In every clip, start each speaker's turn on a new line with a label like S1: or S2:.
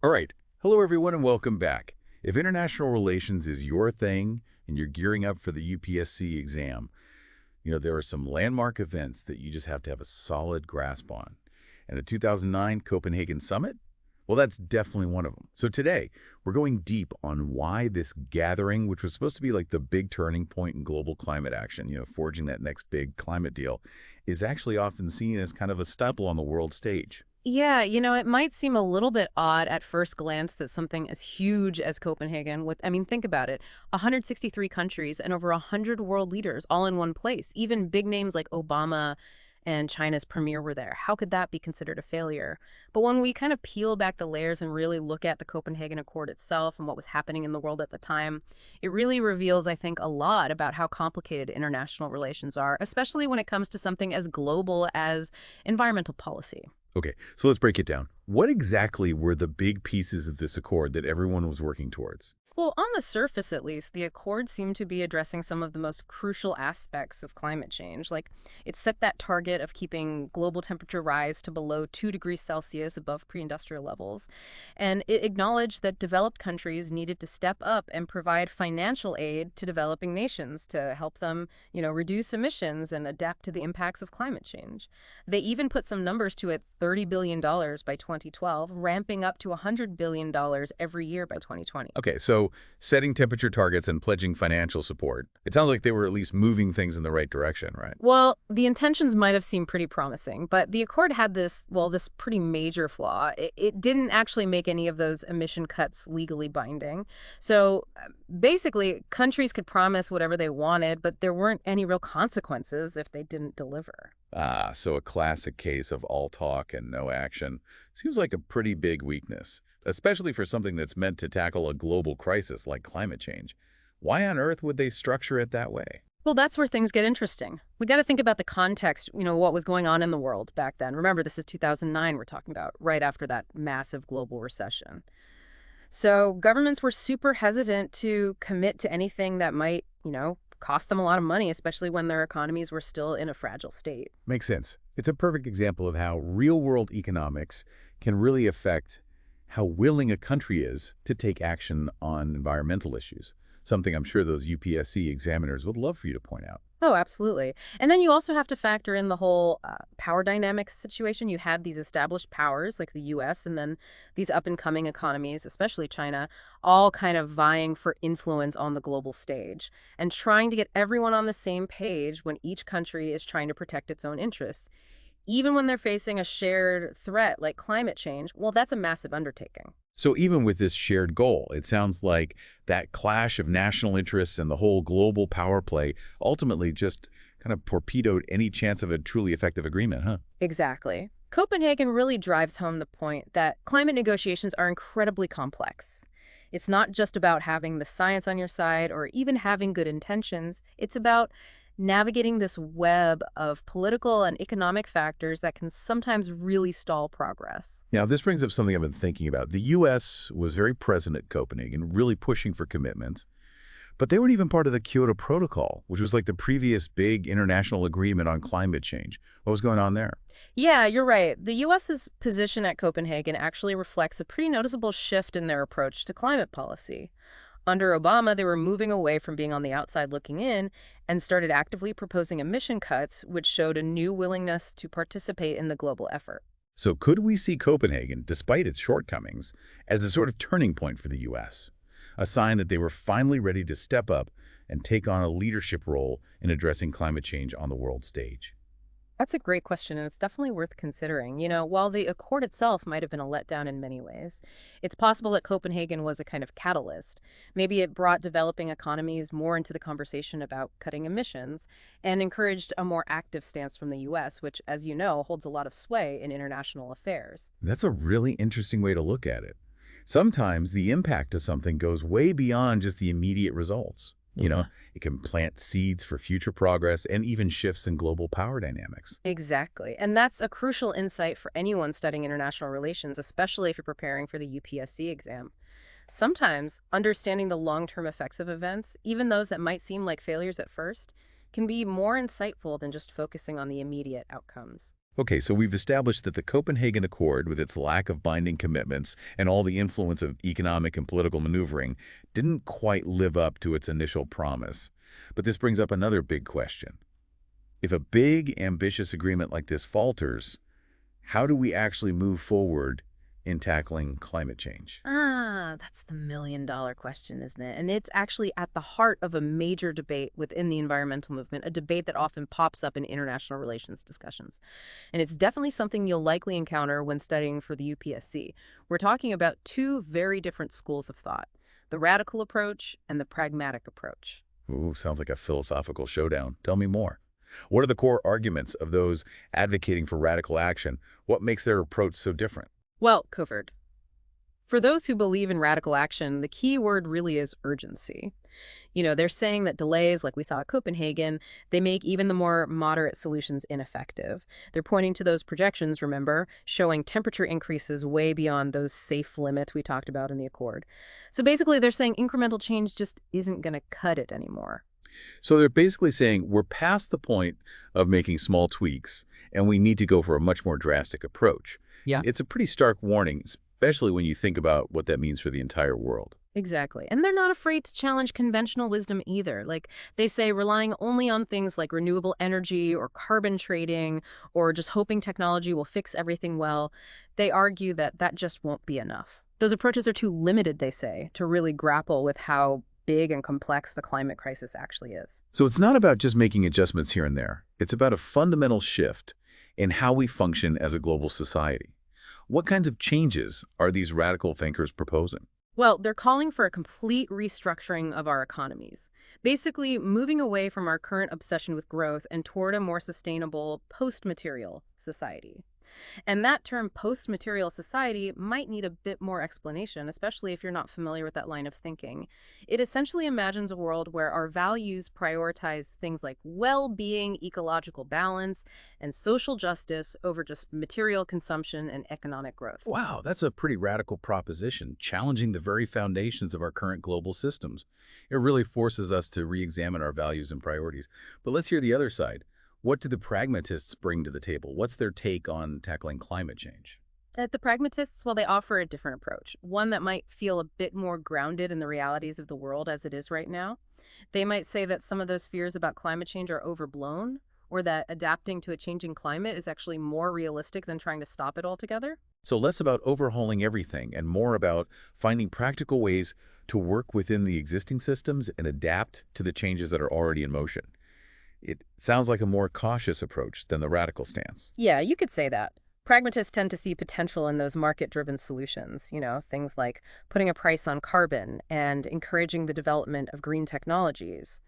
S1: All right. Hello, everyone, and welcome back. If international relations is your thing and you're gearing up for the UPSC exam, there are some landmark events that you just have to have a solid grasp on. And the 2009 Copenhagen Summit? Well, that's definitely one of them. So today, we're going deep on why this gathering, which was supposed to be like the big turning point in global climate action, forging that next big climate deal, is actually often seen as kind of a staple on the world stage.
S2: Yeah, it might seem a little bit odd at first glance that something as huge as Copenhagen think about it, 163 countries and over 100 world leaders all in one place. Even big names like Obama and China's premier were there. How could that be considered a failure? But when we kind of peel back the layers and really look at the Copenhagen Accord itself and what was happening in the world at the time, it really reveals, I think, a lot about how complicated international relations are, especially when it comes to something as global as environmental policy.
S1: Okay, so let's break it down. What exactly were the big pieces of this accord that everyone was working towards?
S2: Well, on the surface at least, the Accord seemed to be addressing some of the most crucial aspects of climate change. Like, it set that target of keeping global temperature rise to below 2 degrees Celsius above pre-industrial levels. And it acknowledged that developed countries needed to step up and provide financial aid to developing nations to help them, reduce emissions and adapt to the impacts of climate change. They even put some numbers to it, $30 billion by 2012, ramping up to $100 billion every year by 2020.
S1: Okay, so setting temperature targets and pledging financial support. It sounds like they were at least moving things in the right direction, right?
S2: Well, the intentions might have seemed pretty promising, but the Accord had this pretty major flaw. It didn't actually make any of those emission cuts legally binding. So basically, countries could promise whatever they wanted, but there weren't any real consequences if they didn't deliver.
S1: Ah, so a classic case of all talk and no action. Seems like a pretty big weakness, especially for something that's meant to tackle a global crisis like climate change. Why on earth would they structure it that way?
S2: Well, that's where things get interesting. We got to think about the context, what was going on in the world back then. Remember, this is 2009 we're talking about, right after that massive global recession. So governments were super hesitant to commit to anything that might, cost them a lot of money, especially when their economies were still in a fragile state.
S1: Makes sense. It's a perfect example of how real-world economics can really affect how willing a country is to take action on environmental issues, something I'm sure those UPSC examiners would love for you to point out.
S2: Oh, absolutely. And then you also have to factor in the whole power dynamics situation. You have these established powers like the US and then these up and coming economies, especially China, all kind of vying for influence on the global stage and trying to get everyone on the same page when each country is trying to protect its own interests. Even when they're facing a shared threat like climate change, well, that's a massive undertaking.
S1: So even with this shared goal, it sounds like that clash of national interests and the whole global power play ultimately just kind of torpedoed any chance of a truly effective agreement, huh?
S2: Exactly. Copenhagen really drives home the point that climate negotiations are incredibly complex. It's not just about having the science on your side or even having good intentions. It's about navigating this web of political and economic factors that can sometimes really stall progress.
S1: Now, this brings up something I've been thinking about. The U.S. was very present at Copenhagen, really pushing for commitments, but they weren't even part of the Kyoto Protocol, which was like the previous big international agreement on climate change. What was going on there?
S2: Yeah, you're right. The U.S.'s position at Copenhagen actually reflects a pretty noticeable shift in their approach to climate policy. Under Obama, they were moving away from being on the outside looking in and started actively proposing emission cuts, which showed a new willingness to participate in the global effort.
S1: So could we see Copenhagen, despite its shortcomings, as a sort of turning point for the U.S., a sign that they were finally ready to step up and take on a leadership role in addressing climate change on the world stage?
S2: That's a great question, and it's definitely worth considering. While the Accord itself might have been a letdown in many ways, it's possible that Copenhagen was a kind of catalyst. Maybe it brought developing economies more into the conversation about cutting emissions and encouraged a more active stance from the U.S., which, as you know, holds a lot of sway in international affairs.
S1: That's a really interesting way to look at it. Sometimes the impact of something goes way beyond just the immediate results. It can plant seeds for future progress and even shifts in global power dynamics.
S2: Exactly. And that's a crucial insight for anyone studying international relations, especially if you're preparing for the UPSC exam. Sometimes understanding the long-term effects of events, even those that might seem like failures at first, can be more insightful than just focusing on the immediate outcomes.
S1: Okay, so we've established that the Copenhagen Accord, with its lack of binding commitments and all the influence of economic and political maneuvering, didn't quite live up to its initial promise. But this brings up another big question. If a big, ambitious agreement like this falters, how do we actually move forward in tackling climate change?
S2: That's the million-dollar question, isn't it? And it's actually at the heart of a major debate within the environmental movement, a debate that often pops up in international relations discussions. And it's definitely something you'll likely encounter when studying for the UPSC. We're talking about two very different schools of thought, the radical approach and the pragmatic approach.
S1: Ooh, sounds like a philosophical showdown. Tell me more. What are the core arguments of those advocating for radical action? What makes their approach so different?
S2: Well, covered. For those who believe in radical action, the key word really is urgency. They're saying that delays, like we saw at Copenhagen, they make even the more moderate solutions ineffective. They're pointing to those projections, remember, showing temperature increases way beyond those safe limits we talked about in the Accord. So basically, they're saying incremental change just isn't going to cut it anymore.
S1: So they're basically saying we're past the point of making small tweaks, and we need to go for a much more drastic approach.
S2: Yeah.
S1: It's a pretty stark warning, especially when you think about what that means for the entire world.
S2: Exactly. And they're not afraid to challenge conventional wisdom either. Like they say, relying only on things like renewable energy or carbon trading or just hoping technology will fix everything well, they argue that that just won't be enough. Those approaches are too limited, they say, to really grapple with how big and complex the climate crisis actually is.
S1: So it's not about just making adjustments here and there. It's about a fundamental shift in how we function as a global society. What kinds of changes are these radical thinkers proposing?
S2: Well, they're calling for a complete restructuring of our economies, basically moving away from our current obsession with growth and toward a more sustainable post-material society. And that term post-material society might need a bit more explanation, especially if you're not familiar with that line of thinking. It essentially imagines a world where our values prioritize things like well-being, ecological balance, and social justice over just material consumption and economic growth.
S1: Wow, that's a pretty radical proposition, challenging the very foundations of our current global systems. It really forces us to re-examine our values and priorities. But let's hear the other side. What do the pragmatists bring to the table? What's their take on tackling climate change?
S2: The pragmatists, well, they offer a different approach, one that might feel a bit more grounded in the realities of the world as it is right now. They might say that some of those fears about climate change are overblown, or that adapting to a changing climate is actually more realistic than trying to stop it altogether.
S1: So less about overhauling everything and more about finding practical ways to work within the existing systems and adapt to the changes that are already in motion. It sounds like a more cautious approach than the radical stance.
S2: Yeah, you could say that. Pragmatists tend to see potential in those market-driven solutions, things like putting a price on carbon and encouraging the development of green technologies.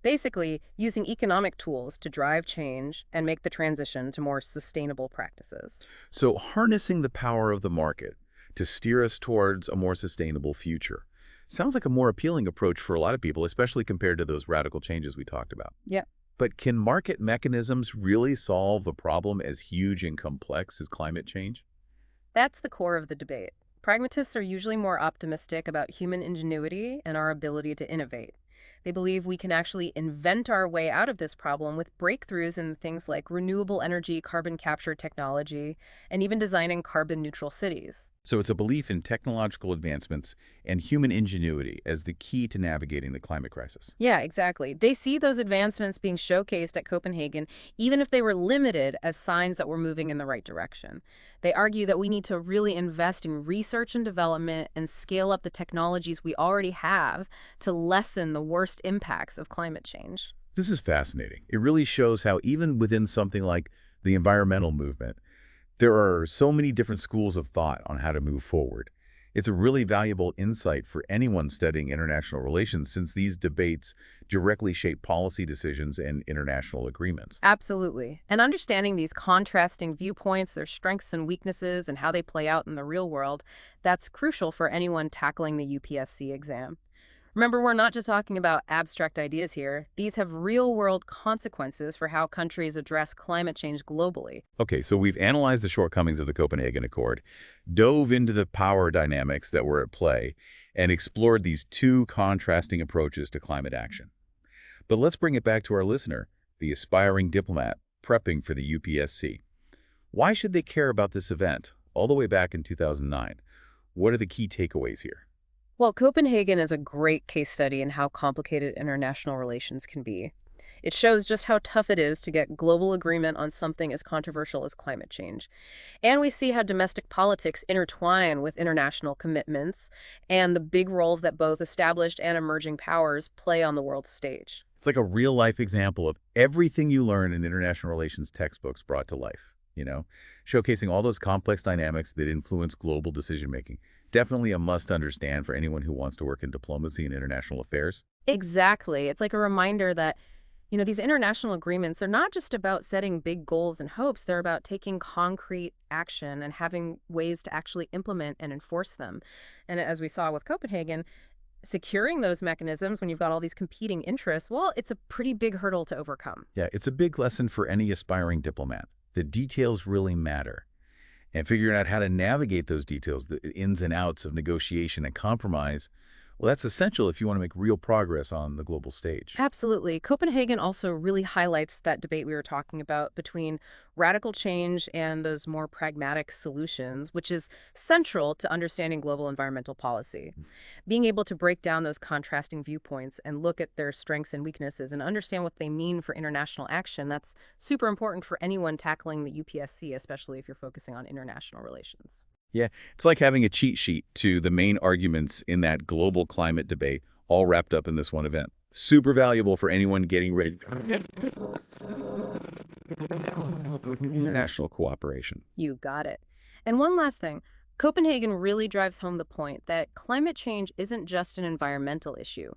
S2: Basically, using economic tools to drive change and make the transition to more sustainable practices.
S1: So harnessing the power of the market to steer us towards a more sustainable future sounds like a more appealing approach for a lot of people, especially compared to those radical changes we talked about.
S2: Yeah.
S1: But can market mechanisms really solve a problem as huge and complex as climate change?
S2: That's the core of the debate. Pragmatists are usually more optimistic about human ingenuity and our ability to innovate. They believe we can actually invent our way out of this problem with breakthroughs in things like renewable energy, carbon capture technology, and even designing carbon-neutral cities.
S1: So it's a belief in technological advancements and human ingenuity as the key to navigating the climate crisis.
S2: Yeah, exactly. They see those advancements being showcased at Copenhagen, even if they were limited, as signs that we're moving in the right direction. They argue that we need to really invest in research and development and scale up the technologies we already have to lessen the worst impacts of climate change.
S1: This is fascinating. It really shows how even within something like the environmental movement, there are so many different schools of thought on how to move forward. It's a really valuable insight for anyone studying international relations since these debates directly shape policy decisions and international agreements.
S2: Absolutely. And understanding these contrasting viewpoints, their strengths and weaknesses, and how they play out in the real world, that's crucial for anyone tackling the UPSC exam. Remember, we're not just talking about abstract ideas here. These have real-world consequences for how countries address climate change globally.
S1: Okay, so we've analyzed the shortcomings of the Copenhagen Accord, dove into the power dynamics that were at play, and explored these two contrasting approaches to climate action. But let's bring it back to our listener, the aspiring diplomat prepping for the UPSC. Why should they care about this event all the way back in 2009? What are the key takeaways here?
S2: Well, Copenhagen is a great case study in how complicated international relations can be. It shows just how tough it is to get global agreement on something as controversial as climate change. And we see how domestic politics intertwine with international commitments and the big roles that both established and emerging powers play on the world stage.
S1: It's like a real-life example of everything you learn in international relations textbooks brought to life, showcasing all those complex dynamics that influence global decision-making. Definitely a must-understand for anyone who wants to work in diplomacy and international affairs.
S2: Exactly. It's like a reminder that these international agreements, they're not just about setting big goals and hopes. They're about taking concrete action and having ways to actually implement and enforce them. And as we saw with Copenhagen, securing those mechanisms when you've got all these competing interests, well, it's a pretty big hurdle to overcome.
S1: Yeah, it's a big lesson for any aspiring diplomat. The details really matter. And figuring out how to navigate those details, the ins and outs of negotiation and compromise, well, that's essential if you want to make real progress on the global stage.
S2: Absolutely. Copenhagen also really highlights that debate we were talking about between radical change and those more pragmatic solutions, which is central to understanding global environmental policy. Being able to break down those contrasting viewpoints and look at their strengths and weaknesses and understand what they mean for international action, that's super important for anyone tackling the UPSC, especially if you're focusing on international relations.
S1: Yeah, it's like having a cheat sheet to the main arguments in that global climate debate, all wrapped up in this one event. Super valuable for anyone getting ready. International cooperation.
S2: You got it. And one last thing. Copenhagen really drives home the point that climate change isn't just an environmental issue.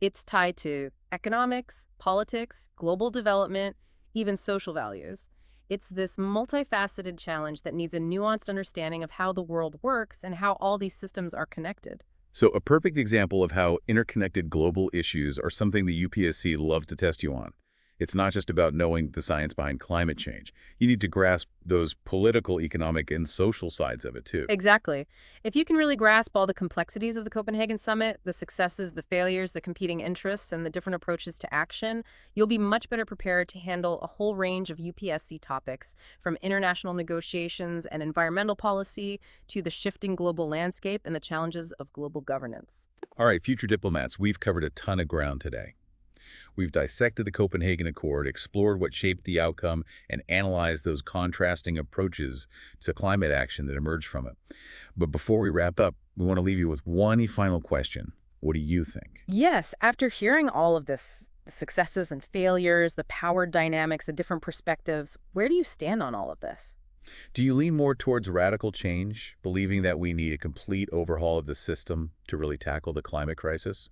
S2: It's tied to economics, politics, global development, even social values. It's this multifaceted challenge that needs a nuanced understanding of how the world works and how all these systems are connected.
S1: So a perfect example of how interconnected global issues are something the UPSC loves to test you on. It's not just about knowing the science behind climate change. You need to grasp those political, economic, and social sides of it, too.
S2: Exactly. If you can really grasp all the complexities of the Copenhagen Summit, the successes, the failures, the competing interests, and the different approaches to action, you'll be much better prepared to handle a whole range of UPSC topics, from international negotiations and environmental policy to the shifting global landscape and the challenges of global governance.
S1: All right, future diplomats, we've covered a ton of ground today. We've dissected the Copenhagen Accord, explored what shaped the outcome, and analyzed those contrasting approaches to climate action that emerged from it. But before we wrap up, we want to leave you with one final question. What do you think?
S2: Yes, after hearing all of this, the successes and failures, the power dynamics, the different perspectives, where do you stand on all of this?
S1: Do you lean more towards radical change, believing that we need a complete overhaul of the system to really tackle the climate crisis?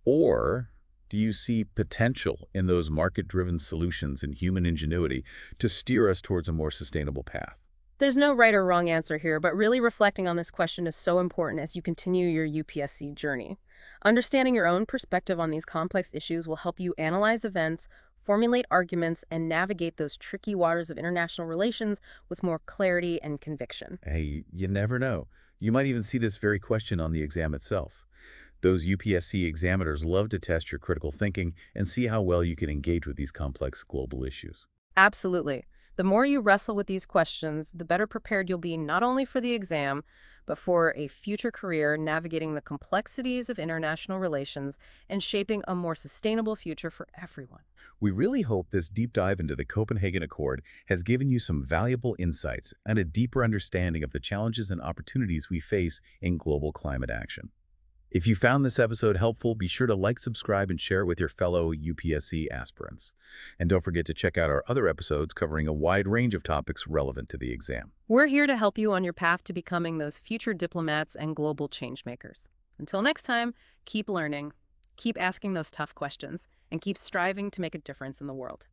S1: Or do you see potential in those market-driven solutions and human ingenuity to steer us towards a more sustainable path?
S2: There's no right or wrong answer here, but really reflecting on this question is so important as you continue your UPSC journey. Understanding your own perspective on these complex issues will help you analyze events, formulate arguments, and navigate those tricky waters of international relations with more clarity and conviction.
S1: Hey, you never know. You might even see this very question on the exam itself. Those UPSC examiners love to test your critical thinking and see how well you can engage with these complex global issues.
S2: Absolutely. The more you wrestle with these questions, the better prepared you'll be not only for the exam, but for a future career navigating the complexities of international relations and shaping a more sustainable future for everyone.
S1: We really hope this deep dive into the Copenhagen Accord has given you some valuable insights and a deeper understanding of the challenges and opportunities we face in global climate action. If you found this episode helpful, be sure to like, subscribe, and share it with your fellow UPSC aspirants. And don't forget to check out our other episodes covering a wide range of topics relevant to the exam.
S2: We're here to help you on your path to becoming those future diplomats and global changemakers. Until next time, keep learning, keep asking those tough questions, and keep striving to make a difference in the world.